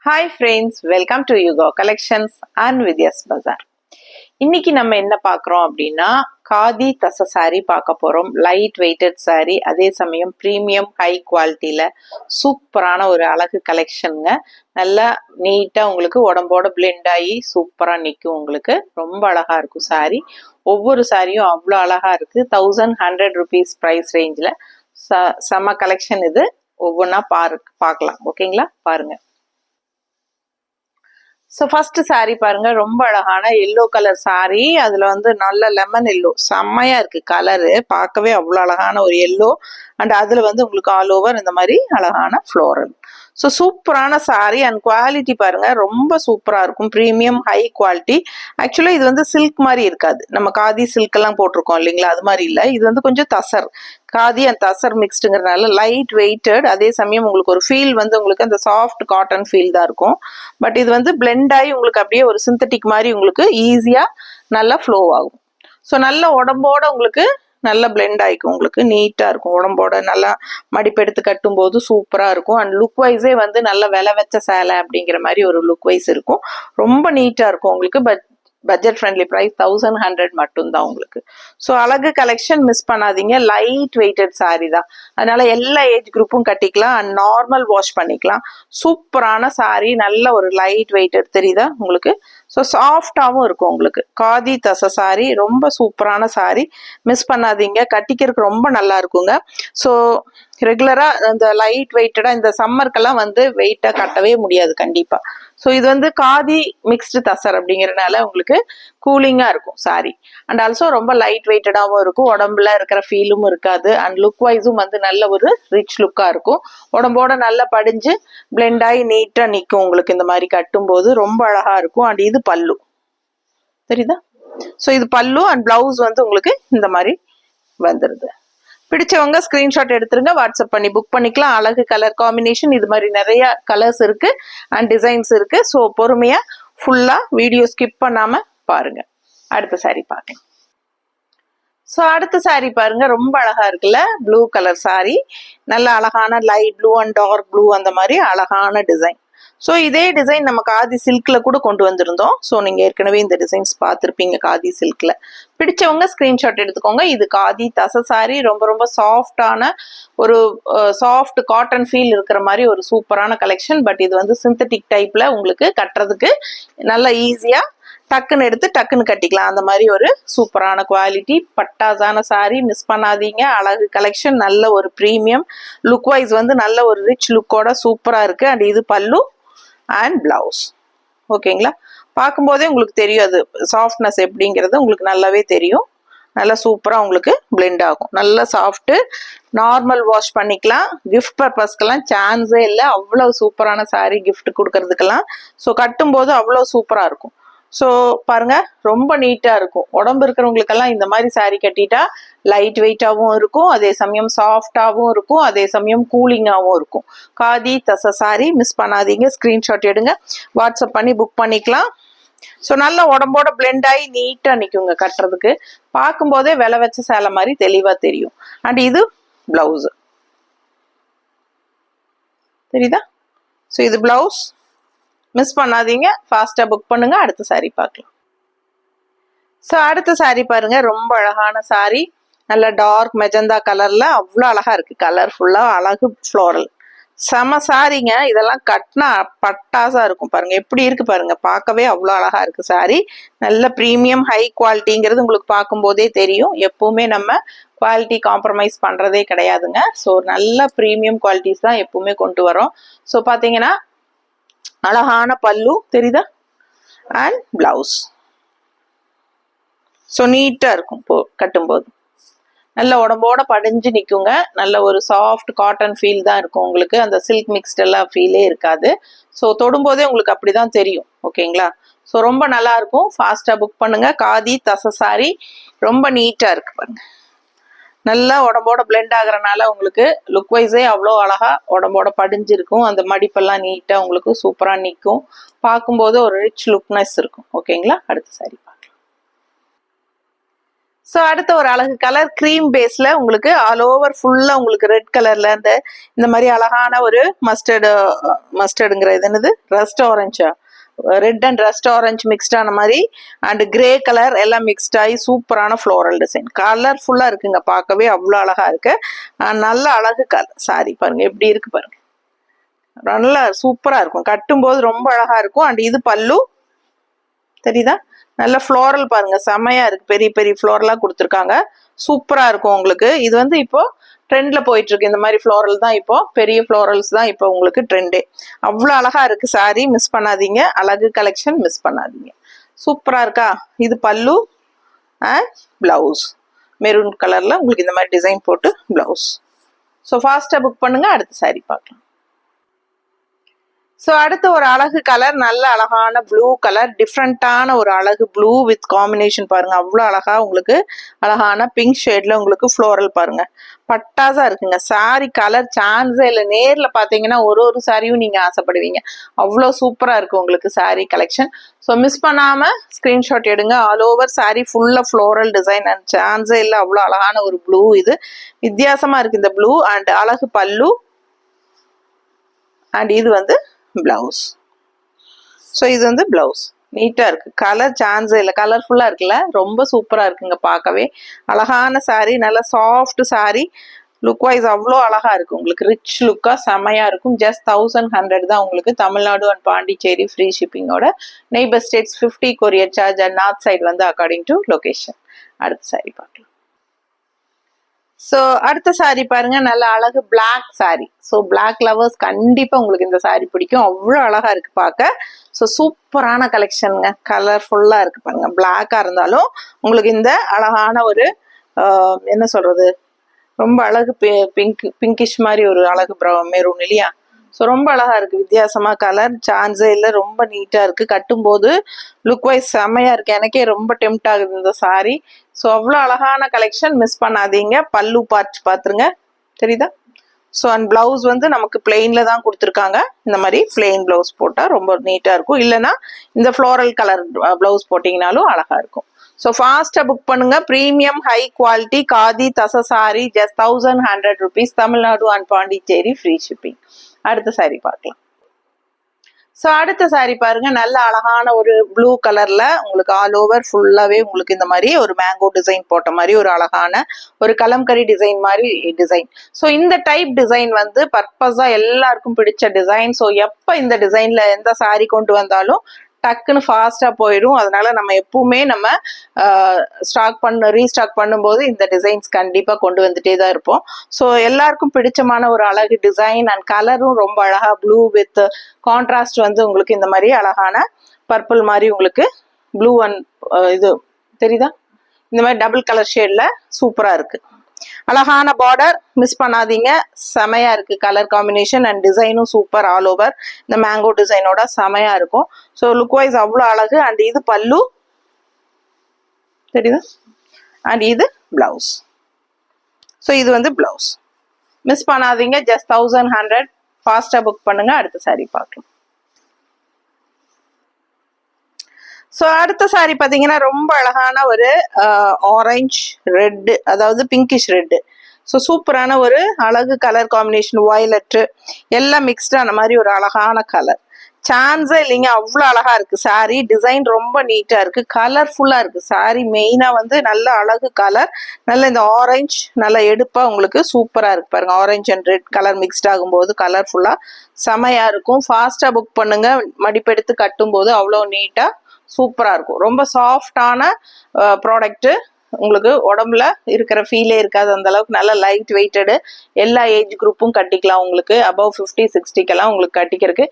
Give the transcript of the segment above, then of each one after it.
Hi friends, welcome to Yugo Collections and Vidya's Bazaar. இன்னைக்கு நம்ம என்ன பார்க்குறோம் அப்படின்னா காதி தச சாரி பார்க்க போகிறோம். லைட் வெயிட்டட் சாரி, அதே சமயம் ப்ரீமியம் ஹை குவாலிட்டியில் சூப்பரான ஒரு அழகு கலெக்ஷனுங்க. நல்லா நீட்டாக உங்களுக்கு உடம்போட பிளெண்ட் ஆகி சூப்பராக நிற்கும். உங்களுக்கு ரொம்ப அழகாக இருக்கும் சாரி. ஒவ்வொரு சாரியும் அவ்வளோ அழகாக இருக்குது. 1100 rupees ப்ரைஸ் ரேஞ்சில் செம்ம கலெக்ஷன் இது. ஒவ்வொன்றா பார்க்கலாம். ஓகேங்களா, பாருங்கள். ஸோ ஃபர்ஸ்ட் சாரீ பாருங்க, ரொம்ப அழகான எல்லோ கலர் சாரீ. அதுல வந்து நல்ல லெமன் எல்லோ, செம்மையா இருக்கு கலரு, பார்க்கவே அவ்வளோ அழகான ஒரு எல்லோ. அண்ட் அதுல வந்து உங்களுக்கு ஆல் ஓவர் இந்த மாதிரி அழகான ஃப்ளோரல். ஸோ சூப்பரான சாரீ அண்ட் குவாலிட்டி பாருங்க, ரொம்ப சூப்பரா இருக்கும். Premium high quality. ஆக்சுவலா இது வந்து சில்க் மாதிரி இருக்காது. நம்ம காதி சில்க் எல்லாம் போட்டிருக்கோம் இல்லைங்களா, அது மாதிரி இல்லை. இது வந்து கொஞ்சம் தசர், காதி அண்ட் தசர் மிக்ஸ்டுங்கிறதுனால லைட் வெயிட்டட். அதே சமயம் உங்களுக்கு ஒரு ஃபீல் வந்து உங்களுக்கு அந்த சாஃப்ட் காட்டன் ஃபீல் தான் இருக்கும். பட் இது வந்து பிளெண்ட் ஆகி உங்களுக்கு அப்படியே ஒரு சிந்தட்டிக் மாதிரி உங்களுக்கு ஈஸியா நல்லா ஃப்ளோ ஆகும். ஸோ நல்ல உடம்போட உங்களுக்கு நல்லா பிளெண்ட் ஆகிக்கும். உங்களுக்கு நீட்டா இருக்கும். உடம்போட நல்லா மடிப்பெடுத்து கட்டும் போது சூப்பரா இருக்கும். அண்ட் லுக் வைஸே வந்து நல்ல விலை வச்ச சேலை அப்படிங்கிற மாதிரி ஒரு லுக் வைஸ் இருக்கும். ரொம்ப நீட்டா இருக்கும் உங்களுக்கு. பட்ஜெட் ஃப்ரெண்ட்லி ப்ரைஸ் 1100 மட்டும்தான் உங்களுக்கு. ஸோ அழகு கலெக்ஷன் மிஸ் பண்ணாதீங்க. லைட் வெயிட்டட் சாரி தான், அதனால எல்லா ஏஜ் குரூப்பும் கட்டிக்கலாம் அண்ட் நார்மல் வாஷ் பண்ணிக்கலாம். சூப்பரான சாரி, நல்ல ஒரு லைட் வெயிட்டட் தெரியுதா உங்களுக்கு. ஸோ சாஃப்டாகவும் இருக்கும் உங்களுக்கு. காதி தச சாரி ரொம்ப சூப்பரான சாரி, மிஸ் பண்ணாதீங்க. கட்டிக்கிறதுக்கு ரொம்ப நல்லா இருக்குங்க. ஸோ ரெகுலரா இந்த லைட் வெயிட்டடா இந்த சம்மருக்கெல்லாம் வந்து வெயிட்டா கட்டவே முடியாது கண்டிப்பா. ஸோ இது வந்து காதி மிக்ஸ்டு தசர் அப்படிங்கிறதுனால உங்களுக்கு கூலிங்கா இருக்கும் சாரி. அண்ட் ஆல்சோ ரொம்ப லைட் வெயிட்டடாகவும் இருக்கும். உடம்புல இருக்கிற ஃபீலும் இருக்காது. அண்ட் லுக் வைஸும் வந்து நல்ல ஒரு ரிச் லுக்கா இருக்கும். உடம்போட நல்லா படிஞ்சு பிளெண்ட் ஆகி நீட்டா நிற்கும் உங்களுக்கு. இந்த மாதிரி கட்டும் போது ரொம்ப அழகா இருக்கும். அண்ட் இது பல்லு தெரியுதா. ஸோ இது பல்லு அண்ட் பிளவுஸ் வந்து உங்களுக்கு இந்த மாதிரி வந்துருது. பிடிச்சவங்க ஸ்கிரீன்ஷாட் எடுத்துருங்க, வாட்ஸ்அப் பண்ணி புக் பண்ணிக்கலாம். அழகு கலர் காம்பினேஷன், இது மாதிரி நிறைய கலர்ஸ் இருக்கு அண்ட் டிசைன்ஸ் இருக்கு. ஸோ பொறுமையா ஃபுல்லா வீடியோ ஸ்கிப் பண்ணாம பாருங்க. அடுத்த சாரி பார்க்கலாம். ஸோ அடுத்த சாரி பாருங்க, ரொம்ப அழகா இருக்குல்ல. ப்ளூ கலர் சாரி, நல்ல அழகான light blue and dark blue அந்த மாதிரி அழகான டிசைன். ஸோ இதே டிசைன் நம்ம காதி சில்க்ல கூட கொண்டு வந்திருந்தோம். ஸோ நீங்க ஏற்கனவே இந்த டிசைன்ஸ் பார்த்துருப்பீங்க காதி சில்க்ல. பிடிச்சவங்க ஸ்கிரீன்ஷாட் எடுத்துக்கோங்க. இது காதி தச சாரி, ரொம்ப ரொம்ப சாஃப்டான ஒரு சாஃப்ட் காட்டன் ஃபீல் இருக்கிற மாதிரி ஒரு சூப்பரான கலெக்ஷன். பட் இது வந்து சிந்தட்டிக் டைப்ல உங்களுக்கு கட்டுறதுக்கு நல்லா ஈஸியா டக்குன்னு எடுத்து டக்குன்னு கட்டிக்கலாம். அந்த மாதிரி ஒரு சூப்பரான குவாலிட்டி பட்டாசான சாரி, மிஸ் பண்ணாதீங்க. அழகு கலெக்ஷன், நல்ல ஒரு ப்ரீமியம் லுக் வைஸ் வந்து நல்ல ஒரு ரிச் லுக்கோட சூப்பரா இருக்கு. அண்ட் இது பல்லு அண்ட் பிளவுஸ். ஓகேங்களா, பார்க்கும்போதே உங்களுக்கு தெரியும் அது சாஃப்ட்னஸ் எப்படிங்கிறது உங்களுக்கு நல்லாவே தெரியும். நல்லா சூப்பரா உங்களுக்கு பிளெண்ட் ஆகும். நல்ல சாஃப்ட், நார்மல் வாஷ் பண்ணிக்கலாம். கிஃப்ட் பர்பஸ்க்கெல்லாம் சான்ஸே இல்லை. அவ்வளவு சூப்பரான சாரி கிஃப்ட் கொடுக்கறதுக்கெல்லாம். ஸோ கட்டும் போது அவ்வளோ சூப்பரா இருக்கும். ஸோ பாருங்க, ரொம்ப நீட்டா இருக்கும். உடம்பு இருக்கிறவங்களுக்கெல்லாம் இந்த மாதிரி சாரி கட்டிட்டா லைட் வெயிட்டாகவும் இருக்கும், அதே சமயம் சாஃப்டாகவும் இருக்கும், அதே சமயம் கூலிங்காகவும் இருக்கும். காதி தச சாரி மிஸ் பண்ணாதீங்க. ஸ்கிரீன்ஷாட் எடுங்க, வாட்ஸ்அப் பண்ணி புக் பண்ணிக்கலாம். ஸோ நல்ல உடம்போட பிளெண்ட் ஆகி நீட்டா நிற்குங்க. கட்டுறதுக்கு பார்க்கும்போதே விலை வச்ச சேலை மாதிரி தெளிவா தெரியும். அண்ட் இது பிளவுஸ் தெரியுதா. ஸோ இது பிளவுஸ், மிஸ் பண்ணாதீங்க. ஃபாஸ்டா புக் பண்ணுங்க. அடுத்த சாரி பார்க்கலாம். ஸோ அடுத்த சாரி பாருங்க, ரொம்ப அழகான சாரி, நல்ல டார்க் மெஜந்தா கலர்ல அவ்வளோ அழகா இருக்கு. கலர் ஃபுல்லா அழகு ஃப்ளோரல், செம சாரிங்க. இதெல்லாம் கட்டினா பட்டாசா இருக்கும். பாருங்க எப்படி இருக்கு பாருங்க, பார்க்கவே அவ்வளோ அழகா இருக்கு சாரி. நல்ல ப்ரீமியம் ஹை குவாலிட்டிங்கிறது உங்களுக்கு பார்க்கும் போதே தெரியும். எப்பவுமே நம்ம குவாலிட்டி காம்ப்ரமைஸ் பண்றதே கிடையாதுங்க. ஸோ நல்ல ப்ரீமியம் குவாலிட்டிஸ் தான் எப்பவுமே கொண்டு வரோம். ஸோ பார்த்தீங்கன்னா அழகான பல்லு தெரியுதா அண்ட் பிளவுஸ். ஸோ நீட்டா இருக்கும் கட்டும்போது. நல்ல உடம்போட படிஞ்சு நிற்குங்க. நல்ல ஒரு சாஃப்ட் காட்டன் ஃபீல் தான் இருக்கும் உங்களுக்கு. அந்த சில்க் மிக்ஸ்ட் எல்லாம் ஃபீலே இருக்காது. ஸோ தொடும்போதே உங்களுக்கு அப்படிதான் தெரியும். ஓகேங்களா. ஸோ ரொம்ப நல்லா இருக்கும். ஃபாஸ்டா புக் பண்ணுங்க. காதி தச சாரி ரொம்ப நீட்டா இருக்கு பாருங்க. நல்லா உடம்போட பிளெண்ட் ஆகுறனால உங்களுக்கு லுக் வைஸே அவ்வளோ அழகா உடம்போட படிஞ்சிருக்கும். அந்த மடிப்பெல்லாம் நீட்டா உங்களுக்கு சூப்பரா நிற்கும். பார்க்கும்போது ஒரு ரிச் லுக்னஸ் இருக்கும். ஓகேங்களா. அடுத்த சாரி பார்க்கலாம். ஸோ அடுத்த ஒரு அழகு கலர் க்ரீம் பேஸ்ல உங்களுக்கு ஆல் ஓவர் ஃபுல்லா உங்களுக்கு ரெட் கலர்ல இந்த மாதிரி அழகான ஒரு மஸ்டர்டுங்கிற இது என்னது ரஸ்ட் ஆரஞ்சா, ரெட் அண்ட் ரஸ்ட் ஆரஞ்சு மிக்ஸ்டான மாதிரி அண்ட் கிரே கலர் எல்லாம் மிக்ஸ்ட் ஆகி சூப்பரான ஃப்ளோரல் டிசைன் கலர்ஃபுல்லா இருக்குங்க. பார்க்கவே அவ்வளோ அழகா இருக்கு. நல்ல அழகு கலர் சாரி பாருங்க எப்படி இருக்கு பாருங்க, நல்லா சூப்பரா இருக்கும். கட்டும்போது ரொம்ப அழகா இருக்கும். அண்ட் இது பல்லு தெரியுதா, நல்ல ஃப்ளோரல் பாருங்க செமையா இருக்கு. பெரிய பெரிய ஃப்ளோரலா கொடுத்துருக்காங்க. சூப்பரா இருக்கும் உங்களுக்கு. இது இப்போ ட்ரெண்ட்ல போயிட்டு இருக்கு. இந்த மாதிரி ஃப்ளோரல் தான் இப்போ, பெரிய ஃப்ளோரல்ஸ் தான் இப்போ உங்களுக்கு ட்ரெண்டே. அவ்வளோ அழகா இருக்கு சாரி, மிஸ் பண்ணாதீங்க. அழகு கலெக்ஷன் மிஸ் பண்ணாதீங்க. சூப்பரா இருக்கா. இது பல்லு அண்ட் பிளவுஸ் மெரூன் கலர்ல உங்களுக்கு இந்த மாதிரி டிசைன் போட்டு பிளவுஸ். ஸோ ஃபாஸ்டா புக் பண்ணுங்க. அடுத்த சாரி பார்க்கலாம். ஸோ அடுத்து ஒரு அழகு கலர், நல்ல அழகான ப்ளூ கலர், டிஃப்ரெண்டான ஒரு அழகு ப்ளூ வித் காம்பினேஷன் பாருங்க. அவ்வளோ அழகா உங்களுக்கு அழகான பிங்க் ஷேட்ல உங்களுக்கு ஃப்ளோரல் பாருங்க, பட்டாசா இருக்குங்க. சாரி கலர் சான்ஸே இல்லை. நேர்ல பாத்தீங்கன்னா ஒரு சாரியும் நீங்க ஆசைப்படுவீங்க. அவ்வளோ சூப்பரா இருக்கு உங்களுக்கு சாரி கலெக்ஷன். ஸோ மிஸ் பண்ணாம ஸ்கிரீன்ஷாட் எடுங்க. ஆல் ஓவர் சாரி ஃபுல்லா ஃப்ளோரல் டிசைன் அண்ட் சான்ஸே இல்லை. அவ்வளோ அழகான ஒரு ப்ளூ, இது வித்தியாசமா இருக்கு இந்த ப்ளூ. அண்ட் அழகு பல்லு அண்ட் இது பிளவுஸ். ஸோ இது பிளவுஸ் நீட்டா இருக்கு. கலர் சான்ஸே இல்லை, கலர்ஃபுல்லா இருக்குல்ல, ரொம்ப சூப்பரா இருக்குங்க. பார்க்கவே அழகான சாரி, நல்ல சாஃப்ட் சாரி. லுக் வைஸ் அவ்வளோ அழகா இருக்கு உங்களுக்கு. ரிச் லுக்கா செமையா இருக்கும். ஜஸ்ட் 1100 தான் உங்களுக்கு. தமிழ்நாடு அண்ட் பாண்டிச்சேரி ஃப்ரீ ஷிப்பிங்கோட. Neighbour states 50 courier charge and north side according to location. அடுத்த சாரி பார்க்கலாம். ஸோ அடுத்த சாரி பாருங்க, நல்ல அழகு black sari. So black lovers கண்டிப்பா உங்களுக்கு இந்த சாரி பிடிக்கும். அவ்வளோ அழகா இருக்கு பார்க்க. ஸோ சூப்பரான கலெக்ஷனுங்க, கலர்ஃபுல்லா இருக்கு பாருங்க. பிளாக்கா இருந்தாலும் உங்களுக்கு இந்த அழகான ஒரு என்ன சொல்றது, ரொம்ப அழகு பிங்கிஷ் மாதிரி ஒரு அழகு மெரூன் இல்லையா. ஸோ ரொம்ப அழகா இருக்கு, வித்தியாசமா கலர் சான்ஸே இல்லை. ரொம்ப நீட்டா இருக்கு. கட்டும்போது லுக் வைஸ் செம்மையா இருக்கு. எனக்கே ரொம்ப டெம்ட் ஆகுது இந்த சாரி. ஸோ அவ்வளோ அழகான கலெக்ஷன், மிஸ் பண்ணாதீங்க. பல்லு பார்த்துருங்க தெரியுதா. ஸோ அண்ட் பிளவுஸ் நமக்கு பிளெயின்ல தான் கொடுத்துருக்காங்க. இந்த மாதிரி பிளெயின் பிளவுஸ் போட்டா ரொம்ப நீட்டா இருக்கும். இல்லைன்னா இந்த ஃப்ளோரல் கலர் பிளவுஸ் போட்டீங்கனாலும் அழகா இருக்கும். ஸோ ஃபாஸ்டா புக் பண்ணுங்க. ப்ரீமியம் ஹை குவாலிட்டி காதி தச sorry, just 1100 rupees, Tamil Nadu and Pondicherry free shipping. அடுத்த சாரி பார்க்கலாம். ஸோ அடுத்த சாரி பாருங்க, நல்ல அழகான ஒரு ப்ளூ கலர்ல உங்களுக்கு ஆல் ஓவர் ஃபுல்லாவே உங்களுக்கு இந்த மாதிரி ஒரு மேங்கோ டிசைன் போட்ட மாதிரி ஒரு அழகான ஒரு கலம்கரி டிசைன் மாதிரி டிசைன். ஸோ இந்த டைப் டிசைன் பர்பஸா எல்லாருக்கும் பிடிச்ச டிசைன். ஸோ எப்ப இந்த டிசைன்ல எந்த சாரி கொண்டு வந்தாலும் டக்குன்னு ஃபாஸ்டா போயிடும். அதனால நம்ம எப்பவுமே நம்ம ரீஸ்டாக் பண்ணும்போது இந்த டிசைன்ஸ் கண்டிப்பா கொண்டு வந்துட்டே தான் இருப்போம். ஸோ எல்லாருக்கும் பிடிச்சமான ஒரு அழகு டிசைன் அண்ட் கலரும் ரொம்ப அழகா ப்ளூ வித் கான்ட்ராஸ்ட் உங்களுக்கு இந்த மாதிரி அழகான பர்பிள் மாதிரி உங்களுக்கு ப்ளூ அண்ட் இது தெரியுதா, இந்த மாதிரி டபுள் கலர் ஷேட்ல சூப்பரா இருக்கு. அழகான பார்டர், மிஸ் பண்ணாதீங்க. செமையா இருக்கு கலர் காம்பினேஷன் அண்ட் டிசைனும் சூப்பர். ஆல் ஓவர் இந்த மேங்கோ டிசைனோட செமையா இருக்கும். ஸோ லுக் வைஸ் அவ்வளோ அழகு. அண்ட் இது பல்லு தெரியுதா, அண்ட் இது பிளவுஸ். ஸோ இது பிளவுஸ். மிஸ் பண்ணாதீங்க. ஜஸ்ட் 1100. ஃபாஸ்டா புக் பண்ணுங்க. அடுத்த சாரி பார்க்கலாம். ஸோ அடுத்த சாரி பார்த்தீங்கன்னா ரொம்ப அழகான ஒரு ஆரஞ்ச் ரெட், அதாவது பிங்கிஷ் ரெட்டு. ஸோ சூப்பரான ஒரு அழகு கலர் காம்பினேஷன், வயலட்டு எல்லாம் மிக்ஸ்டான மாதிரி ஒரு அழகான கலர். சான்ஸே இல்லைங்க, அவ்வளோ அழகா இருக்கு சாரி. டிசைன் ரொம்ப நீட்டா இருக்கு, கலர்ஃபுல்லா இருக்கு சாரி. மெயினா நல்ல அழகு கலர், நல்ல இந்த ஆரஞ்சு நல்ல எடுப்பா உங்களுக்கு சூப்பரா இருக்கு பாருங்க. Orange and red colour mixed ஆகும்போது கலர்ஃபுல்லா செமையா இருக்கும். ஃபாஸ்டா புக் பண்ணுங்க. மடிப்பெடுத்து கட்டும் போது அவ்வளோ நீட்டா சூப்பரா இருக்கும். ரொம்ப சாஃப்டான ப்ராடக்ட். உங்களுக்கு உடம்புல இருக்கிற ஃபீலே இருக்காது. அந்த அளவுக்கு நல்ல லைட் வெயிட்டடு. எல்லா ஏஜ் குரூப்பும் கட்டிக்கலாம். உங்களுக்கு அபவ் 50-60 உங்களுக்கு கட்டிக்கிறதுக்கு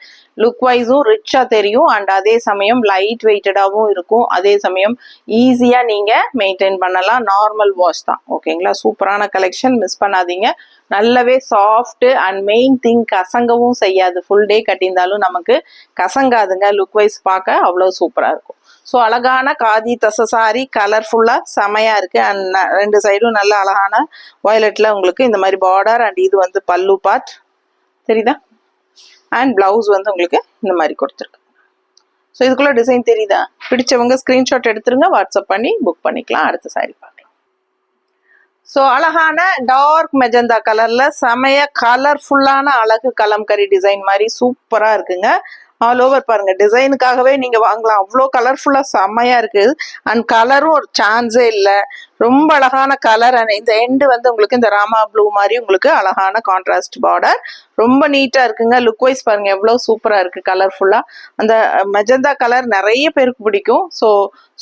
லுக் வைஸும் ரிச்சா தெரியும். அண்ட் அதே சமயம் லைட் வெயிட்டடாகவும் இருக்கும். அதே சமயம் ஈஸியா நீங்க மெயின்டைன் பண்ணலாம். நார்மல் வாஷ் தான். ஓகேங்களா. சூப்பரான கலெக்ஷன், மிஸ் பண்ணாதீங்க. நல்லாவே சாஃப்ட் அண்ட் மெயின் திங் கசங்கவும் செய்யாது. ஃபுல் டே கட்டியிருந்தாலும் நமக்கு கசங்காதுங்க. லுக் வைஸ் பார்க்க அவ்வளோ சூப்பரா இருக்கும். ஸோ அழகான காதி தச சாரி, கலர்ஃபுல்லா செமையா இருக்கு. அண்ட் ரெண்டு சைடும் நல்ல அழகான வயலட்ல உங்களுக்கு இந்த மாதிரி பார்டர். அண்ட் இது பல்லு பார்ட் தெரியுதா, அண்ட் பிளவுஸ் உங்களுக்கு இந்த மாதிரி கொடுத்துருக்கு. ஸோ இதுக்குள்ள டிசைன் தெரியுதா, பிடிச்சவங்க ஸ்கிரீன்ஷாட் எடுத்துருங்க, வாட்ஸ்அப் பண்ணி புக் பண்ணிக்கலாம். அடுத்த சாரி பார்க்கலாம். ஸோ அழகான டார்க் மெஜந்தா கலர்ல செமைய கலர்ஃபுல்லான அழகு கலம்கரி டிசைன் மாதிரி சூப்பரா இருக்குங்க. ஆல் ஓவர் பாருங்க, டிசைனுக்காகவே நீங்க வாங்கலாம், அவ்வளோ கலர்ஃபுல்லா செம்மையா இருக்கு. அண்ட் கலரும் ஒரு சான்ஸே இல்லை, ரொம்ப அழகான கலர். அண்ட் இந்த எண்டு வந்து உங்களுக்கு இந்த ராமா ப்ளூ மாதிரி உங்களுக்கு அழகான கான்ட்ராஸ்ட் பார்டர், ரொம்ப நீட்டா இருக்குங்க. லுக் வைஸ் பாருங்க எவ்வளவு சூப்பரா இருக்கு, கலர்ஃபுல்லா. அந்த மெஜந்தா கலர் நிறைய பேருக்கு பிடிக்கும். ஸோ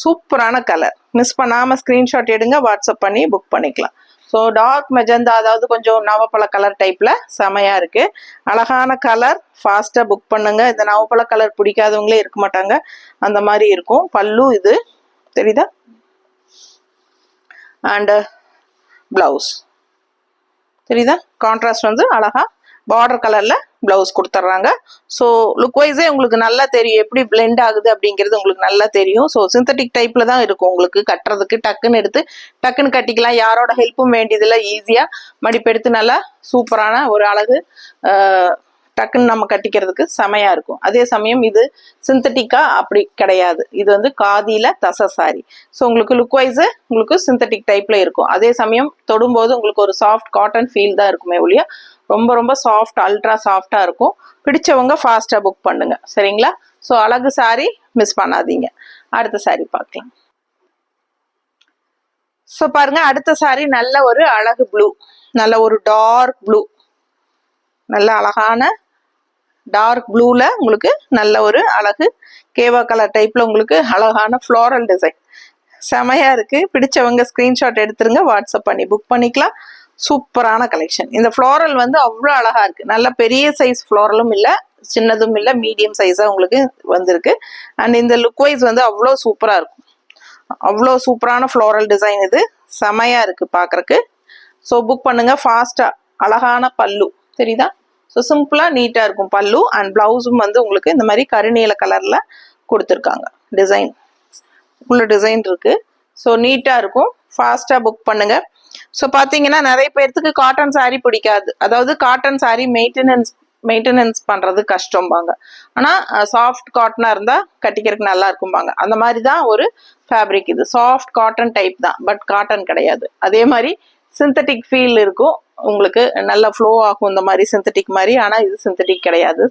சூப்பரான கலர், மிஸ் பண்ணாம ஸ்கிரீன்ஷாட் எடுங்க, வாட்ஸ்அப் பண்ணி புக் பண்ணிக்கலாம். ஸோ டார்க் மெஜந்தா, அதாவது கொஞ்சம் நவப்பழ கலர் டைப்ல செமையா இருக்கு, அழகான கலர். ஃபாஸ்டா புக் பண்ணுங்க. இந்த நவப்பழ கலர் பிடிக்காதவங்களே இருக்க மாட்டாங்க, அந்த மாதிரி இருக்கும். பல்லு இது தெரியுதா, அண்ட் பிளவுஸ் தெரியுதா, கான்ட்ராஸ்ட் வந்து அழகா பார்டர் கலர்ல பிளவுஸ் கொடுத்துட்றாங்க. ஸோ லுக் வைஸே உங்களுக்கு நல்லா தெரியும் எப்படி பிளெண்ட் ஆகுது அப்படிங்கிறது உங்களுக்கு நல்லா தெரியும். ஸோ சிந்தட்டிக் டைப்ல தான் இருக்கும், உங்களுக்கு கட்டுறதுக்கு டக்குன்னு எடுத்து டக்குன்னு கட்டிக்கலாம், யாரோட ஹெல்ப்பும் வேண்டியதில்லை, ஈஸியா மடிப்பெடுத்து நல்லா சூப்பரான ஒரு அழகு டக்குன்னு நம்ம கட்டிக்கிறதுக்கு செமையா இருக்கும். அதே சமயம் இது சிந்தட்டிக்கா அப்படி கிடையாது, இது வந்து காதியில தசை சாரி. ஸோ உங்களுக்கு லுக் வைஸ் உங்களுக்கு சிந்தட்டிக் டைப்ல இருக்கும். அதே சமயம் தொடும்போது உங்களுக்கு ஒரு சாஃப்ட் காட்டன் ஃபீல் தான் இருக்குமே ஒழிய ரொம்ப ரொம்ப சாஃப்ட், அல்ட்ரா சாஃப்டா இருக்கும். பிடிச்சவங்க ஃபாஸ்டா புக் பண்ணுங்க, சரிங்களா? ஸோ அழகு சாரி மிஸ் பண்ணாதீங்க. அடுத்த சாரி பார்க்கலாம். ஸோ பாருங்க, அடுத்த சாரி நல்ல ஒரு அழகு ப்ளூ, நல்ல ஒரு டார்க் ப்ளூ, நல்ல அழகான டார்க் ப்ளூல உங்களுக்கு நல்ல ஒரு அழகு கேவா கலர் டைப்ல உங்களுக்கு அழகான ஃப்ளோரல் டிசைன் செமையா இருக்கு. பிடிச்சவங்க ஸ்கிரீன்ஷாட் எடுத்துருங்க, வாட்ஸ்அப் பண்ணி புக் பண்ணிக்கலாம். சூப்பரான கலெக்ஷன். இந்த ஃப்ளோரல் வந்து அவ்வளோ அழகா இருக்கு, நல்ல பெரிய சைஸ் ஃப்ளோரலும் இல்லை, சின்னதும் இல்லை, மீடியம் சைஸா உங்களுக்கு வந்திருக்கு. அண்ட் இந்த லுக் வைஸ் வந்து அவ்வளோ சூப்பரா இருக்கும், அவ்வளோ சூப்பரான ஃப்ளோரல் டிசைன், இது செமையா இருக்கு பாக்குறதுக்கு. ஸோ புக் பண்ணுங்க ஃபாஸ்டா. அழகான பல்லு தெரியுதா, ஸோ சிம்பிளா நீட்டா இருக்கும் பல்லு. அண்ட் பிளவுஸும் வந்து உங்களுக்கு இந்த மாதிரி கருநீல கலர்ல கொடுத்துருக்காங்க, டிசைன் உள்ள டிசைன் இருக்கு. ஸோ நீட்டா இருக்கும், ஃபாஸ்டா புக் பண்ணுங்க. ஸோ பார்த்தீங்கன்னா நிறைய பேர்த்துக்கு காட்டன் சாரீ பிடிக்காது, அதாவது காட்டன் சாரீ மெயின்டெனன்ஸ் பண்றது கஷ்டம்பாங்க, ஆனா சாஃப்ட் காட்டனா இருந்தா கட்டிக்கிறதுக்கு நல்லா இருக்கும்பாங்க. அந்த மாதிரி தான் ஒரு ஃபேப்ரிக் இது, சாஃப்ட் காட்டன் டைப் தான், பட் காட்டன் கிடையாது. அதே மாதிரி சிந்தட்டிக் ஃபீல் இருக்கும் உங்களுக்கு, நல்ல ஃப்ளோ ஆகும் இந்த மாதிரி சிந்தட்டிக் மாதிரி. ஆனா இது சிந்தட்டிக் கிடையாது,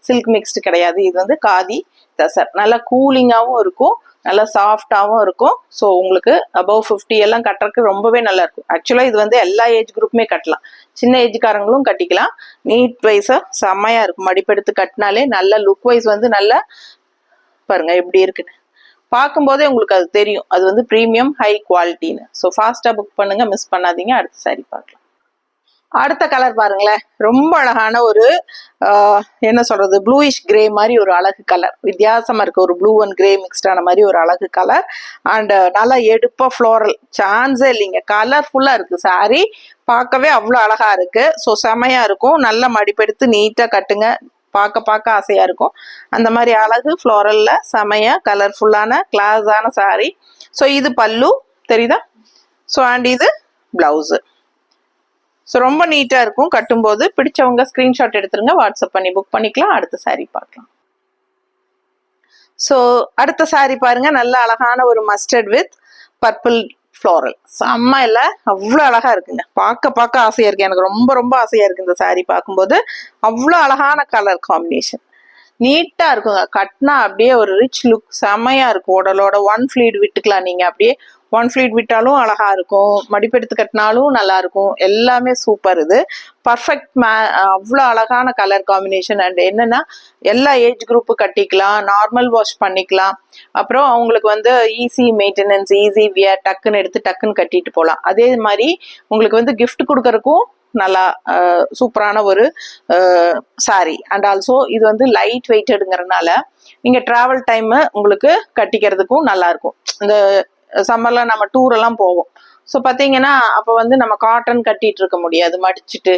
சில்க் மிக்ஸ்டு கிடையாது, இது வந்து காதி தசர். நல்லா கூலிங்காகவும் இருக்கும், நல்லா சாஃப்டாகவும் இருக்கும். ஸோ உங்களுக்கு அபவ் 50 எல்லாம் கட்டுறதுக்கு ரொம்பவே நல்லா இருக்கும். ஆக்சுவலாக இது வந்து எல்லா ஏஜ் குரூப்புமே கட்டலாம், சின்ன ஏஜ்காரங்களும் கட்டிக்கலாம். நீட் வைஸா செம்மையா இருக்கும், மடிப்பெடுத்து கட்டினாலே நல்ல லுக் வைஸ் வந்து நல்லா பாருங்க எப்படி இருக்குன்னு பார்க்கும்போதே உங்களுக்கு அது தெரியும், அது வந்து ப்ரீமியம் ஹை குவாலிட்டின்னு. ஸோ ஃபாஸ்டா புக் பண்ணுங்க, மிஸ் பண்ணாதீங்க. அடுத்த சாரி பார்க்கலாம். அடுத்த கலர் பாருங்களேன், ரொம்ப அழகான ஒரு என்ன சொல்றது, ப்ளூயிஷ் கிரே மாதிரி ஒரு அழகு கலர், வித்தியாசமா இருக்கு, ஒரு ப்ளூ அண்ட் கிரே மிக்ஸ்டான மாதிரி ஒரு அழகு கலர். அண்ட் நல்லா எடுப்பா ஃப்ளோரல், சான்ஸே இல்லைங்க, கலர்ஃபுல்லா இருக்கு சாரி, பார்க்கவே அவ்வளோ அழகா இருக்கு. ஸோ செமையா இருக்கும், நல்ல மடிப்பெடுத்து நீட்டா கட்டுங்க, பார்க்க ஆசையா இருக்கும். அந்த மாதிரி அழகு ஃப்ளோரல்ல செமையா கலர்ஃபுல்லான கிளாஸான சாரி. ஸோ இது பல்லு தெரியுதா, ஸோ அண்ட் இது பிளவுஸ். ஸோ ரொம்ப நீட்டா இருக்கும் கட்டும்போது. பிடிச்சவங்க ஸ்கிரீன்ஷாட் எடுத்துருங்க, வாட்ஸ்அப் பண்ணி புக் பண்ணிக்கலாம். அடுத்த சாரி பார்க்கலாம். ஸோ அடுத்த சாரி பாருங்க, நல்ல அழகான ஒரு மஸ்டர்ட் வித் பர்பிள் ஃப்ளோரல், செம்ம இல்லை அவ்வளோ அழகா இருக்குங்க, பார்க்க ஆசையா இருக்கு, எனக்கு ரொம்ப ரொம்ப ஆசையா இருக்கு இந்த சாரி பார்க்கும்போது. அவ்வளோ அழகான கலர் காம்பினேஷன், நீட்டா இருக்குங்க, கட்டினா அப்படியே ஒரு ரிச் லுக் செமையா இருக்கும். உடலோட ஒன் ஃபிளீட் விட்டுக்கலாம், நீங்க அப்படியே ஒன் ஃபிளீட் விட்டாலும் அழகா இருக்கும், மடிப்பெடுத்து கட்டினாலும் நல்லா இருக்கும், எல்லாமே சூப்பர். இது பர்ஃபெக்ட் அவ்வளோ அழகான கலர் காம்பினேஷன். அண்ட் என்னன்னா எல்லா ஏஜ் குரூப்பு கட்டிக்கலாம், நார்மல் வாஷ் பண்ணிக்கலாம், அப்புறம் அவங்களுக்கு வந்து ஈஸி மெயின்டெனன்ஸ், ஈஸி வியர், டக்குன்னு எடுத்து டக்குன்னு கட்டிட்டு போகலாம். அதே மாதிரி உங்களுக்கு வந்து கிஃப்ட் கொடுக்கறதுக்கும் நல்லா சூப்பரான ஒரு சாரி. அண்ட் ஆல்சோ இது வந்து லைட் வெயிட்டடுங்கிறதுனால நீங்க டிராவல் டைம் உங்களுக்கு கட்டிக்கிறதுக்கும் நல்லா இருக்கும். இந்த சம்மர்ல நம்ம டூர் எல்லாம் போவோம், ஸோ பார்த்தீங்கன்னா அப்போ வந்து நம்ம காட்டன் கட்டிட்டு இருக்க முடியாது, மடிச்சுட்டு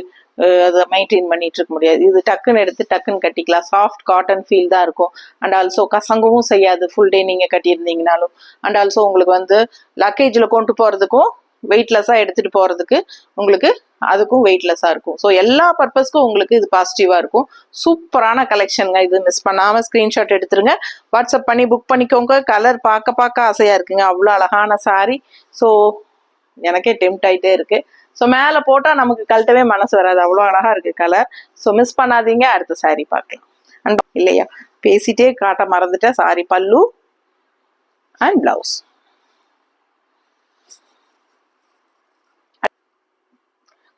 அதை மெயின்டைன் பண்ணிட்டு இருக்க முடியாது. இது டக்குன்னு எடுத்து டக்குன்னு கட்டிக்கலாம், சாஃப்ட் காட்டன் ஃபீல் தான் இருக்கும். அண்ட் ஆல்சோ கசங்கவும் செய்யாது ஃபுல் டே நீங்க கட்டியிருந்தீங்கனாலும். அண்ட் ஆல்சோ உங்களுக்கு வந்து லக்கேஜில் கொண்டு போறதுக்கும் வெயிட்லெஸ்ஸாக எடுத்துட்டு போறதுக்கு உங்களுக்கு அதுக்கும் வெயிட்லெஸ்ஸாக இருக்கும். ஸோ எல்லா பர்பஸ்க்கும் உங்களுக்கு இது பாசிட்டிவாக இருக்கும். சூப்பரான கலெக்ஷனுங்க, இது மிஸ் பண்ணாமல் ஸ்க்ரீன்ஷாட் எடுத்துருங்க, வாட்ஸ்அப் பண்ணி புக் பண்ணிக்கோங்க. கலர் பார்க்க ஆசையாக இருக்குங்க, அவ்வளோ அழகான சாரி. ஸோ எனக்கே டெம்ட் ஆயிட்டே இருக்கு. ஸோ மேலே போட்டால் நமக்கு கழட்டவே மனசு வராது, அவ்வளோ அழகா இருக்கு கலர். ஸோ மிஸ் பண்ணாதீங்க. அடுத்த சாரி பார்க்கலாம். அண்ட் இல்லையா, பேசிட்டே காட்ட மறந்துட்டேன், சாரி. பல்லு அண்ட் பிளவுஸ்.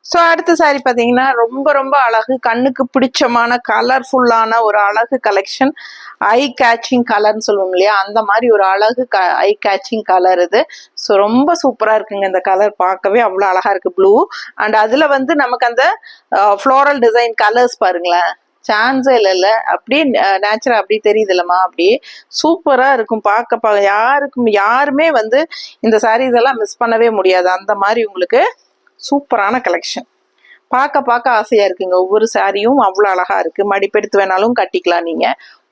ஸோ அடுத்த சாரி பார்த்தீங்கன்னா ரொம்ப ரொம்ப அழகு, கண்ணுக்கு பிடிச்சமான கலர்ஃபுல்லான ஒரு அழகு கலெக்ஷன். ஐ கேச்சிங் கலர்னு சொல்லுவோம் இல்லையா, அந்த மாதிரி ஒரு அழகு ஐ கேச்சிங் கலர் இது. ஸோ ரொம்ப சூப்பராக இருக்குங்க இந்த கலர், பார்க்கவே அவ்வளோ அழகா இருக்கு. ப்ளூ அண்ட் அதில் வந்து நமக்கு அந்த ஃப்ளோரல் டிசைன் கலர்ஸ் பாருங்களேன், சான்ஸே இல்லைல்ல, அப்படியே நேச்சுரல் அப்படி தெரியுது இல்லம்மா, அப்படியே சூப்பராக இருக்கும் பார்க்க. யாருமே வந்து இந்த சாரீஸ் எல்லாம் மிஸ் பண்ணவே முடியாது, அந்த மாதிரி உங்களுக்கு சூப்பரான கலெக்ஷன். பார்க்க ஆசையா இருக்குங்க. ஒவ்வொரு சாரியும் அவ்வளோ அழகா இருக்கு. மடிப்பெடுத்து வேணாலும் கட்டிக்கலாம், நீங்க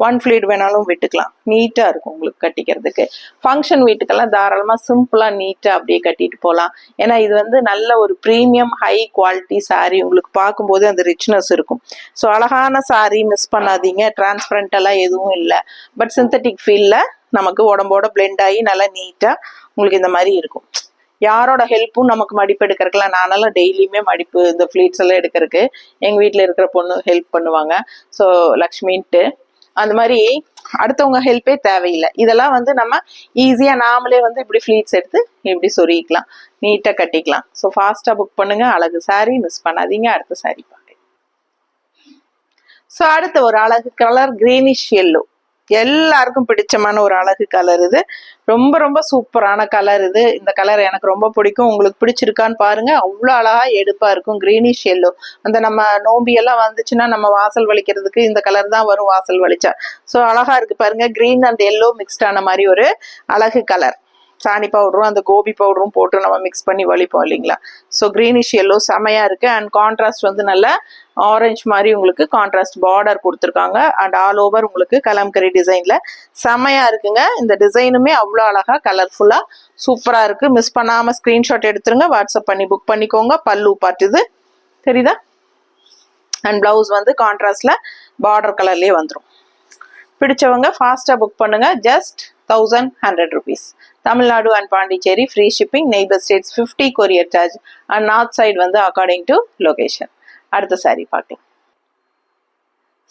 ஒன் ஃபிளீட் வேணாலும் விட்டுக்கலாம், நீட்டா இருக்கும் உங்களுக்கு கட்டிக்கிறதுக்கு. ஃபங்க்ஷன் வீட்டுக்கெல்லாம் தாராளமா சிம்பிளா நீட்டா அப்படியே கட்டிட்டு போகலாம். ஏன்னா இது வந்து நல்ல ஒரு ப்ரீமியம் ஹை குவாலிட்டி சாரி, உங்களுக்கு பார்க்கும்போது அந்த ரிச்னஸ் இருக்கும். ஸோ அழகான சாரி, மிஸ் பண்ணாதீங்க. டிரான்ஸ்பரண்ட் எல்லாம் எதுவும் இல்லை, பட் சிந்தட்டிக் ஃபீல்ல நமக்கு உடம்போட பிளெண்ட் ஆகி நல்லா நீட்டா உங்களுக்கு இந்த மாதிரி இருக்கும். யாரோட ஹெல்ப்பும் நமக்கு மடிப்பு எடுக்கிறதுக்குலாம், நானெல்லாம் டெய்லியுமே மடிப்பு இந்த ஃப்ளீட்ஸ் எல்லாம் எடுக்கிறதுக்கு எங்கள் வீட்டில் இருக்கிற பொண்ணு ஹெல்ப் பண்ணுவாங்க. ஸோ லக்ஷ்மின்ட்டு அந்த மாதிரி அடுத்தவங்க ஹெல்ப்பே தேவையில்லை. இதெல்லாம் வந்து நம்ம ஈஸியாக நாமளே வந்து இப்படி ஃப்ளீட்ஸ் எடுத்து இப்படி சொருகிக்கலாம், நீட்டாக கட்டிக்கலாம். ஸோ ஃபாஸ்ட்டாக புக் பண்ணுங்க. அழகு சாரி, மிஸ் பண்ணாதீங்க. அடுத்த சாரி பாருங்க. ஸோ அடுத்த ஒரு அழகு கலர் கிரீனிஷ் எல்லோ, எல்லாருக்கும் பிடிச்சமான ஒரு அழகு கலர் இது. ரொம்ப ரொம்ப சூப்பரான கலர் இது. இந்த கலர் எனக்கு ரொம்ப பிடிக்கும். உங்களுக்கு பிடிச்சிருக்கான்னு பாருங்க, அவ்வளோ அழகா எடுப்பா இருக்கும். கிரீனிஷ் எல்லோ, அந்த நம்ம நோம்பி எல்லாம் வந்துச்சுன்னா நம்ம வாசல் வலிக்கிறதுக்கு இந்த கலர் தான் வரும், வாசல் வலிச்சா. ஸோ அழகா இருக்கு பாருங்க, கிரீன் அண்ட் எல்லோ மிக்ஸ்ட் ஆன மாதிரி ஒரு அழகு கலர். சாணி பவுடரும் அந்த கோபி பவுடரும் போட்டு நம்ம மிக்ஸ் பண்ணி வலிப்போம் இல்லைங்களா. ஸோ கிரீனிஷ் எல்லோ செமையா இருக்கு. அண்ட் கான்ட்ராஸ்ட் வந்து நல்ல ஆரஞ்ச் மாதிரி உங்களுக்கு கான்ட்ராஸ்ட் பார்டர் கொடுத்துருக்காங்க. அண்ட் ஆல் ஓவர் உங்களுக்கு கலம்கரி டிசைன்ல செமையா இருக்குங்க. இந்த டிசைனுமே அவ்வளோ அழகா கலர்ஃபுல்லா சூப்பரா இருக்கு. மிஸ் பண்ணாம ஸ்கிரீன்ஷாட் எடுத்துருங்க, வாட்ஸ்அப் பண்ணி புக் பண்ணிக்கோங்க. பல்லு பார்ட் இது தெரியுதா, அண்ட் பிளவுஸ் வந்து கான்ட்ராஸ்ட்ல பார்டர் கலர்லயே வந்துடும். பிடிச்சவங்க ஃபாஸ்டா புக் பண்ணுங்க. Just 1100 rupees. Tamil Nadu and Pondicherry free shipping. Neighbour states 50 courier charge. And north side வந்து அக்கார்டிங் டு லொகேஷன். அடுத்த சாரி பார்க்கலாம்.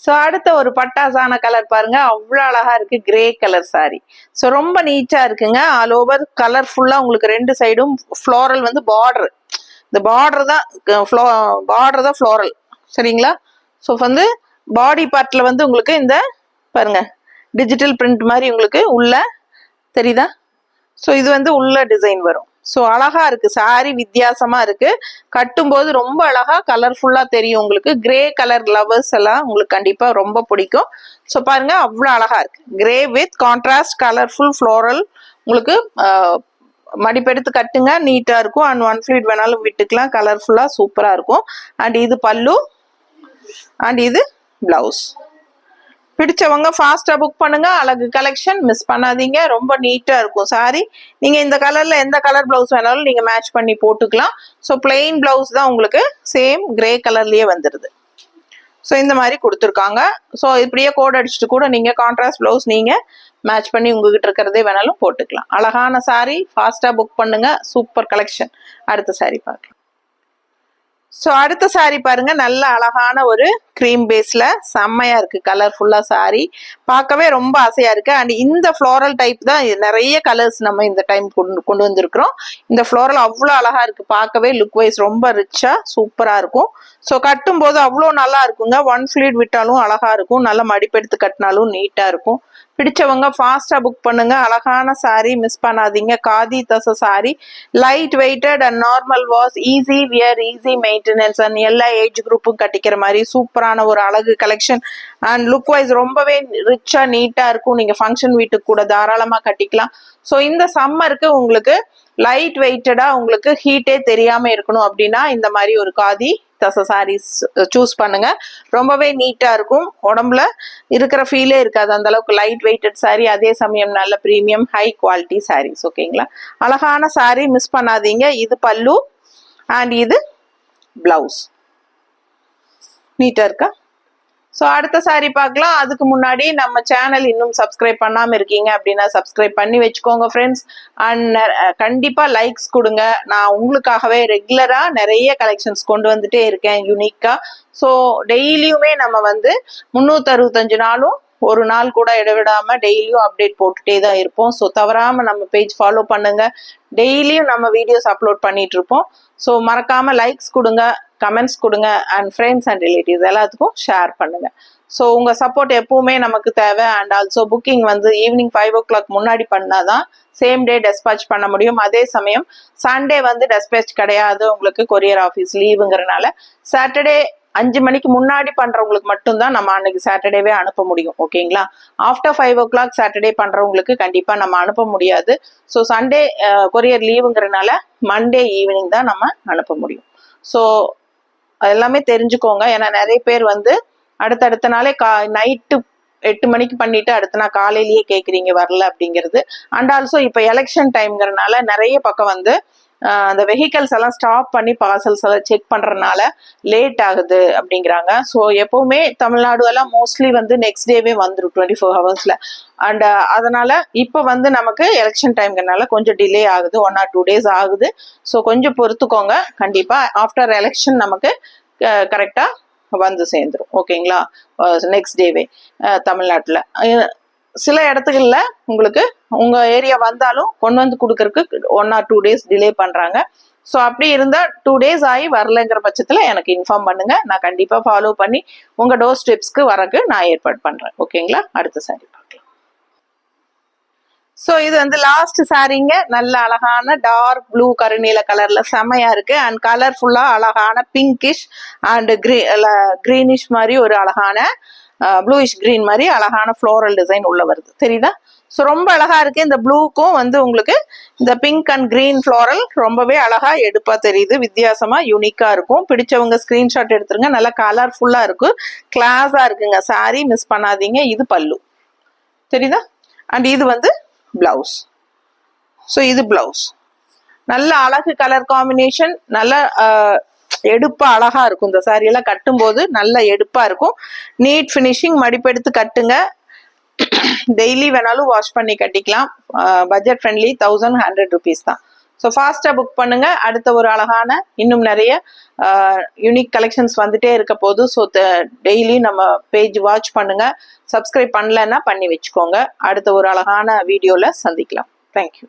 ஸோ அடுத்த ஒரு பட்டாசான கலர் பாருங்க, அவ்வளோ அழகா இருக்கு. Grey colour sorry. ஸோ ரொம்ப நீட்டா இருக்குங்க. ஆல் ஓவர் கலர்ஃபுல்லா உங்களுக்கு ரெண்டு சைடும் ஃப்ளோரல் வந்து பார்டர், இந்த பார்டர் தான் ஃப்ளோரல், சரிங்களா. ஸோ வந்து பாடி பார்ட்ல வந்து உங்களுக்கு இந்த பாருங்க டிஜிட்டல் பிரிண்ட் மாதிரி உங்களுக்கு உள்ள தெரியுதா. ஸோ இது வந்து உள்ள டிசைன் வரும். ஸோ அழகா இருக்கு சாரி, வித்தியாசமா இருக்கு. கட்டும்போது ரொம்ப அழகா கலர்ஃபுல்லா தெரியும் உங்களுக்கு. கிரே கலர் லவர்ஸ் எல்லாம் உங்களுக்கு கண்டிப்பா ரொம்ப பிடிக்கும். ஸோ பாருங்க அவ்வளோ அழகா இருக்கு. Grey with contrast colourful floral. உங்களுக்கு மடிப்பெடுத்து கட்டுங்க, நீட்டா இருக்கும். அண்ட் ஒன் ஃபிளீட் வேணாலும் விட்டுக்கலாம், கலர்ஃபுல்லா சூப்பரா இருக்கும். அண்ட் இது பல்லு அண்ட் இது பிளவுஸ். பிடிச்சவங்க ஃபாஸ்டா புக் பண்ணுங்க. அழகு கலெக்ஷன், மிஸ் பண்ணாதீங்க. ரொம்ப நீட்டா இருக்கும் சாரி. நீங்க இந்த கலர்ல எந்த கலர் பிளவுஸ் வேணாலும் நீங்க மேட்ச் பண்ணி போட்டுக்கலாம். ஸோ பிளெயின் பிளவுஸ் தான் உங்களுக்கு சேம் கிரே கலர்லயே வந்துடுது. ஸோ இந்த மாதிரி கொடுத்துருக்காங்க. ஸோ இப்படியே கோட் அடிச்சுட்டு கூட நீங்க கான்ட்ராஸ்ட் பிளவுஸ் நீங்க மேட்ச் பண்ணி உங்ககிட்ட இருக்கிறதே வேணாலும் போட்டுக்கலாம். அழகான சாரி, ஃபாஸ்டா புக் பண்ணுங்க. Super collection. அடுத்த சாரி பார்க்கலாம். ஸோ அடுத்த சாரி பாருங்க, நல்ல அழகான ஒரு கிரீம் பேஸ்ல செம்மையா இருக்கு. கலர்ஃபுல்லா சாரி பார்க்கவே ரொம்ப ஆசையா இருக்கு. அண்ட் இந்த ஃப்ளோரல் டைப் தான் நிறைய கலர்ஸ் நம்ம இந்த டைம் கொண்டு வந்திருக்கிறோம். இந்த ஃப்ளோரல் அவ்வளோ அழகா இருக்கு, பார்க்கவே லுக் வைஸ் ரொம்ப ரிச்சா சூப்பரா இருக்கும். ஸோ கட்டும் போது அவ்வளோ நல்லா இருக்குங்க. ஒன் ஃபிளீட் விட்டாலும் அழகா இருக்கும், நல்லா மடிப்பெடுத்து கட்டினாலும் நீட்டா இருக்கும். பிடிச்சவங்க ஃபாஸ்டா புக் பண்ணுங்க. அழகான சாரி, மிஸ் பண்ணாதீங்க. காதி தச sari, light weighted and normal wash, easy wear, easy maintenance and எல்லா ஏஜ் குரூப்பும் கட்டிக்கிற மாதிரி சூப்பரான ஒரு அழகு கலெக்ஷன். அண்ட் லுக் வைஸ் ரொம்பவே ரிச்சா நீட்டா இருக்கும். நீங்க ஃபங்க்ஷன் வீட்டுக்கு கூட தாராளமா கட்டிக்கலாம். ஸோ இந்த சம்மருக்கு உங்களுக்கு லைட் வெயிட்டடா உங்களுக்கு ஹீட்டே தெரியாம இருக்கணும் அப்படின்னா இந்த மாதிரி ஒரு காதி தச சாரீஸ் சூஸ் பண்ணுங்க. ரொம்பவே நீட்டா இருக்கும், உடம்புல இருக்கிற ஃபீலே இருக்காது, அந்த அளவுக்கு லைட் வெயிட்டட் சாரி. அதே சமயம் நல்ல ப்ரீமியம் ஹை குவாலிட்டி சாரீஸ். ஓகேங்களா, அழகான சாரி, மிஸ் பண்ணாதீங்க. இது பல்லு அண்ட் இது பிளவுஸ். நீட்டா இருக்கா? ஸோ அடுத்த சாரி பார்க்கலாம். அதுக்கு முன்னாடி நம்ம சேனல் இன்னும் சப்ஸ்கிரைப் பண்ணாமல் இருக்கீங்க அப்படின்னா சப்ஸ்கிரைப் பண்ணி வச்சுக்கோங்க ஃப்ரெண்ட்ஸ். அண்ட் கண்டிப்பாக லைக்ஸ் கொடுங்க. நான் உங்களுக்காகவே ரெகுலராக நிறைய கலெக்ஷன்ஸ் கொண்டு வந்துட்டே இருக்கேன் யூனிக்காக. ஸோ டெய்லியுமே நம்ம வந்து 365 நாளும் ஒரு நாள் கூட இடைவிடாம டெய்லியும் அப்டேட் போட்டுட்டே தான் இருப்போம். ஸோ தவறாம நம்ம பேஜ் ஃபாலோ பண்ணுங்க. டெய்லியும் நம்ம வீடியோஸ் அப்லோட் பண்ணிட்டு இருப்போம். ஸோ மறக்காம லைக்ஸ் கொடுங்க, கமெண்ட்ஸ் கொடுங்க, அண்ட் ஃப்ரெண்ட்ஸ் அண்ட் ரிலேட்டிவ்ஸ் எல்லாத்துக்கும் ஷேர் பண்ணுங்க. ஸோ உங்க சப்போர்ட் எப்பவுமே நமக்கு தேவை. அண்ட் ஆல்சோ புக்கிங் வந்து ஈவினிங் 5 o'clock முன்னாடி பண்ணாதான் சேம் டே டெஸ்பாச் பண்ண முடியும். அதே சமயம் சண்டே வந்து டெஸ்பாச் கிடையாது, உங்களுக்கு கொரியர் ஆஃபீஸ் லீவுங்கிறனால சாட்டர்டே 5 மணிக்கு முன்னாடி பண்றவங்களுக்கு மட்டும்தான் நம்ம அன்னைக்கு சாட்டர்டேவே அனுப்ப முடியும். ஓகேங்களா? ஆஃப்டர் 5 o'clock சாட்டர்டே பண்றவங்களுக்கு கண்டிப்பா நம்ம அனுப்ப முடியாது. ஸோ சண்டே கொரியர் லீவுங்கிறனால மண்டே ஈவினிங் தான் நம்ம அனுப்ப முடியும். ஸோ எல்லாமே தெரிஞ்சுக்கோங்க. ஏன்னா நிறைய பேர் வந்து அடுத்தடுத்த நாளே நைட்டு 8 மணிக்கு பண்ணிட்டு அடுத்த நாள் காலையிலேயே கேட்குறீங்க வரல அப்படிங்கிறது. அண்ட் ஆல்சோ இப்போ எலெக்ஷன் டைம்ங்கிறதுனால நிறைய பக்கம் வந்து அந்த வெஹிக்கல்ஸ் எல்லாம் ஸ்டாப் பண்ணி பார்சல்ஸ் எல்லாம் செக் பண்றதுனால லேட் ஆகுது அப்படிங்கிறாங்க. ஸோ எப்பவுமே தமிழ்நாடு எல்லாம் மோஸ்ட்லி வந்து நெக்ஸ்ட் டேவே வந்துடும் 24 hours. அண்ட் அதனால இப்போ வந்து நமக்கு எலெக்ஷன் டைம்ங்கிறதுனால கொஞ்சம் டிலே ஆகுது, 1 or 2 days ஆகுது. ஸோ கொஞ்சம் பொறுத்துக்கோங்க. கண்டிப்பா ஆஃப்டர் எலெக்ஷன் நமக்கு கரெக்டா வந்து சேர்ந்துடும். ஓகேங்களா? நெக்ஸ்ட் டேவே தமிழ்நாட்டில் சில இடத்துகள்ல உங்களுக்கு உங்க ஏரியா வந்தாலும் கொண்டு வந்து கொடுக்கறதுக்கு 1 or 2 days டிலே பண்றாங்க. ஸோ அப்படி இருந்தா 2 days ஆகி வரலங்கிற பட்சத்துல எனக்கு இன்ஃபார்ம் பண்ணுங்க. நான் கண்டிப்பா ஃபாலோ பண்ணி உங்க டோர் ஸ்டெப்ஸ்க்கு வரக்கு நான் ஏற்பாடு பண்றேன். ஓகேங்களா? அடுத்த சாரி பார்க்கலாம். ஸோ இது வந்து லாஸ்ட் சாரீங்க. நல்ல அழகான டார்க் ப்ளூ கருநீல கலர்ல செமையா இருக்கு. அண்ட் கலர்ஃபுல்லா அழகான பிங்கிஷ் அண்ட் கிரீனிஷ் மாதிரி ஒரு அழகான ப்ளூயிஷ் கிரீன் மாதிரி அழகான ஃப்ளோரல் டிசைன் உள்ள வருது. தெரியுதா? ஸோ ரொம்ப அழகா இருக்கு. இந்த ப்ளூக்கும் வந்து உங்களுக்கு இந்த பிங்க் அண்ட் கிரீன் ஃப்ளோரல் ரொம்பவே அழகா எடுப்பா தெரியுது. வித்தியாசமா யூனிக்கா இருக்கும். பிடிச்சவங்க ஸ்கிரீன்ஷாட் எடுத்துருங்க. நல்லா கலர்ஃபுல்லா இருக்கு, கிளாஸா இருக்குங்க சாரி. மிஸ் பண்ணாதீங்க. இது பல்லு, தெரியுதா? அண்ட் இது வந்து பிளவுஸ். ஸோ இது பிளவுஸ். நல்ல அழகு கலர் காம்பினேஷன். நல்ல எடுப்பா அழகா இருக்கும். இந்த சாரி எல்லாம் கட்டும் போது நல்ல எடுப்பா இருக்கும். NEET finishing. மடிப்பெடுத்து கட்டுங்க. டெய்லி வேணாலும் வாஷ் பண்ணி கட்டிக்கலாம். பட்ஜெட் ஃப்ரெண்ட்லி 1100 rupees தான். ஸோ ஃபாஸ்டா புக் பண்ணுங்க. அடுத்த ஒரு அழகான இன்னும் நிறைய யூனிக் கலெக்ஷன்ஸ் வந்துட்டே இருக்க போது. ஸோ டெய்லி நம்ம பேஜ் வாட்ச் பண்ணுங்க. சப்ஸ்கிரைப் பண்ணலன்னா பண்ணி வச்சுக்கோங்க. அடுத்த ஒரு அழகான வீடியோல சந்திக்கலாம். தேங்க்யூ.